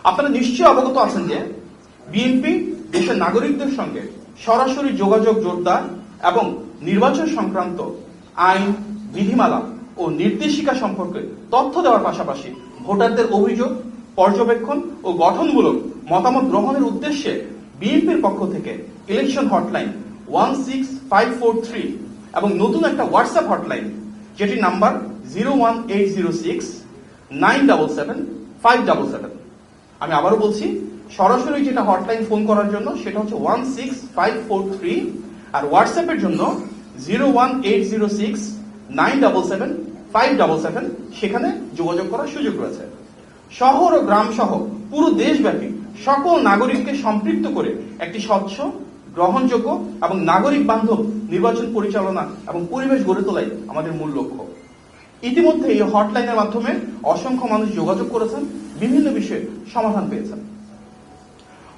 আপনারা নিশ্চয়ই অবগত আছেন যে বিএনপি দেশের নাগরিকদের সঙ্গে সরাসরি যোগাযোগ জোরদার এবং নির্বাচন সংক্রান্ত আইন, বিধিমালা ও নির্দেশিকা সম্পর্কে তথ্য দেওয়ার পাশাপাশি ভোটারদের অভিযোগ, পর্যবেক্ষণ ও গঠনমূলক মতামত গ্রহণের উদ্দেশ্যে বিএনপির পক্ষ থেকে ইলেকশন হটলাইন 16543 এবং নতুন একটা হোয়াটসঅ্যাপ হটলাইন যেটির নাম্বার 01806-977-577। আমি আবারও বলছি, সরাসরি যেটা হটলাইন ফোন করার জন্য সেটা হচ্ছে 16543 আর হোয়াটসঅ্যাপের জন্য 01806-977-577। সেখানে যোগাযোগ করার সুযোগ রয়েছে। শহর ও গ্রাম সহ পুরো দেশব্যাপী সকল নাগরিককে সম্পৃক্ত করে একটি স্বচ্ছ, গ্রহণযোগ্য এবং নাগরিক বান্ধব নির্বাচন পরিচালনা এবং পরিবেশ গড়ে তোলাই আমাদের মূল লক্ষ্য। ইতিমধ্যে এই হটলাইনের মাধ্যমে অসংখ্য মানুষ যোগাযোগ করেছেন, বিভিন্ন বিষয়ে সমাধান পেয়েছেন।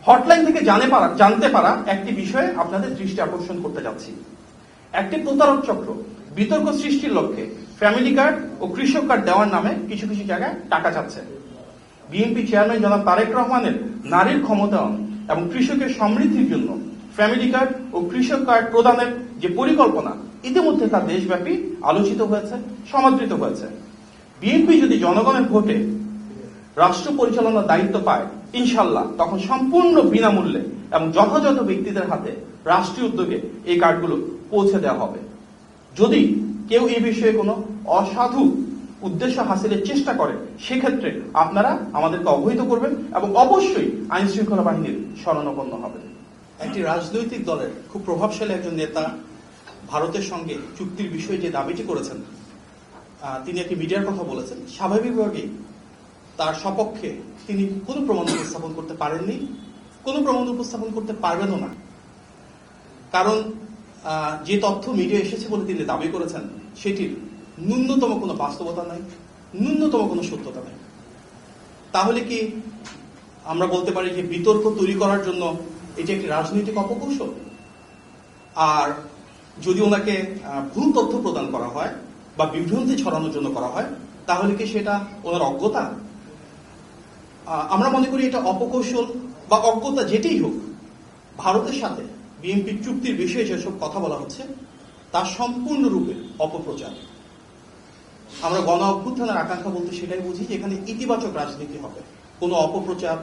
হটলাইন থেকে জানতে পারা একটি বিষয়ে আপনাদের দৃষ্টি আকর্ষণ করতে যাচ্ছি। একটি প্রতারক চক্র বিতর্ক সৃষ্টির লক্ষ্যে ফ্যামিলি কার্ড ও কৃষক কার্ড দেওয়ার নামে কিছু কিছু জায়গায় টাকা চাচ্ছে। বিএনপি চেয়ারম্যান জনাব তারেক রহমানের নারীর ক্ষমতায়ন এবং কৃষকের সমৃদ্ধির জন্য ফ্যামিলি কার্ড ও কৃষক কার্ড প্রদানের যে পরিকল্পনা, ইতিমধ্যে তা দেশব্যাপী আলোচিত হয়েছে, সমাদৃত হয়েছে। বিএনপি যদি জনগণের ভোটে রাষ্ট্র পরিচালনার দায়িত্ব পায়, ইনশাল্লাহ তখন সম্পূর্ণ বিনামূল্যে এবং যথাযথ ব্যক্তিদের হাতে রাষ্ট্রীয় উদ্যোগে এই কার্ডগুলো পৌঁছে দেওয়া হবে। যদি কেউ এই বিষয়ে কোনো অসাধু উদ্দেশ্য হাসিলের চেষ্টা করে, সেক্ষেত্রে আপনারা আমাদেরকে অবহিত করবেন এবং অবশ্যই আইন শৃঙ্খলা বাহিনীর শরণাপন্ন হবেন। একটি রাজনৈতিক দলের খুব প্রভাবশালী একজন নেতা ভারতের সঙ্গে চুক্তির বিষয়ে যে দাবিটি করেছেন, তিনি একটি মিডিয়ার কথা বলেছেন। স্বাভাবিকভাবেই তার সপক্ষে তিনি কোনো প্রমাণ উপস্থাপন করতে পারেননি, কোনো প্রমাণ উপস্থাপন করতে পারবেনও না। কারণ যে তথ্য মিডিয়া এসেছে বলে তিনি দাবি করেছেন, সেটির ন্যূনতম কোনো বাস্তবতা নাই, ন্যূনতম কোনো সত্যতা নাই। তাহলে কি আমরা বলতে পারি যে বিতর্ক তৈরি করার জন্য এটি একটি রাজনৈতিক অপকৌশল? আর যদি ওনাকে ভুল তথ্য প্রদান করা হয় বা বিভ্রান্তি ছড়ানোর জন্য করা হয়, তাহলে কি সেটা ওনার অজ্ঞতা? আমরা মনে করি এটা অপকৌশল বা অজ্ঞতা যেটাই হোক, ভারতের সাথে বিএনপির চুক্তির বিষয়ে যেসব কথা বলা হচ্ছে তা সম্পূর্ণরূপে অপপ্রচার। আমরা গণ অভ্যুত্থানের আকাঙ্ক্ষা বলতে সেটাই বুঝি যে এখানে ইতিবাচক রাজনীতি হবে, কোনো অপপ্রচার,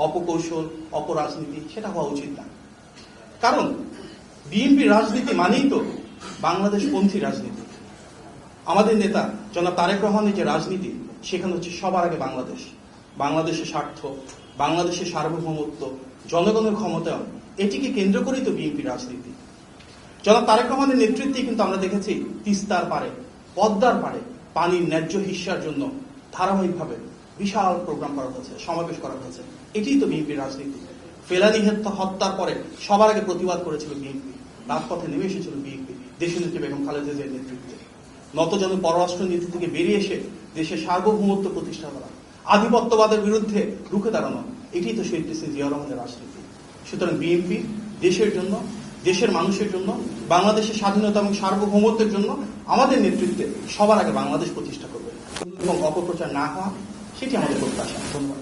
অপকৌশল, অপরাজনীতি সেটা হওয়া উচিত না। কারণ বিএনপি রাজনীতি মানেই তো বাংলাদেশপন্থী রাজনীতি। আমাদের নেতা জনাব তারেক রহমানের যে রাজনীতি, সেখানে হচ্ছে সবার আগে বাংলাদেশ, বাংলাদেশের স্বার্থ, বাংলাদেশের সার্বভৌমত্ব, জনগণের ক্ষমতায়ন, এটিকে কেন্দ্র করেই তো বিএনপি রাজনীতি। জনাব তারেক রহমানের নেতৃত্বে কিন্তু আমরা দেখেছি তিস্তার পারে, পদ্মার পারে পানির ন্যায্য হিস্যার জন্য ধারাবাহিকভাবে বিশাল প্রোগ্রাম করা হয়েছে, সমাবেশ করা হয়েছে। এটিই তো বিএনপির রাজনীতি। ফেলানী হত্যার পরে সবার আগে প্রতিবাদ করেছিল বিএনপি, রাজপথে নেমে এসেছিল বিএনপি দেশনেত্রী বেগম খালেদা জিয়ার নেতৃত্বে। নতজন পররাষ্ট্র নীতি থেকে বেরিয়ে এসে দেশের সার্বভৌমত্ব প্রতিষ্ঠা করা, আধিপত্যবাদের বিরুদ্ধে রুখে দাঁড়ানো, এটিই তো শহীদ প্রেসিডেন্ট জিয়া রহমানের রাজনীতি। সুতরাং বিএনপি দেশের জন্য, দেশের মানুষের জন্য, বাংলাদেশের স্বাধীনতা এবং সার্বভৌমত্বের জন্য আমাদের নেতৃত্বে সবার আগে বাংলাদেশ প্রতিষ্ঠা করবে এবং অপপ্রচার না হওয়া, সেটি আমাদের প্রত্যাশা। ধন্যবাদ।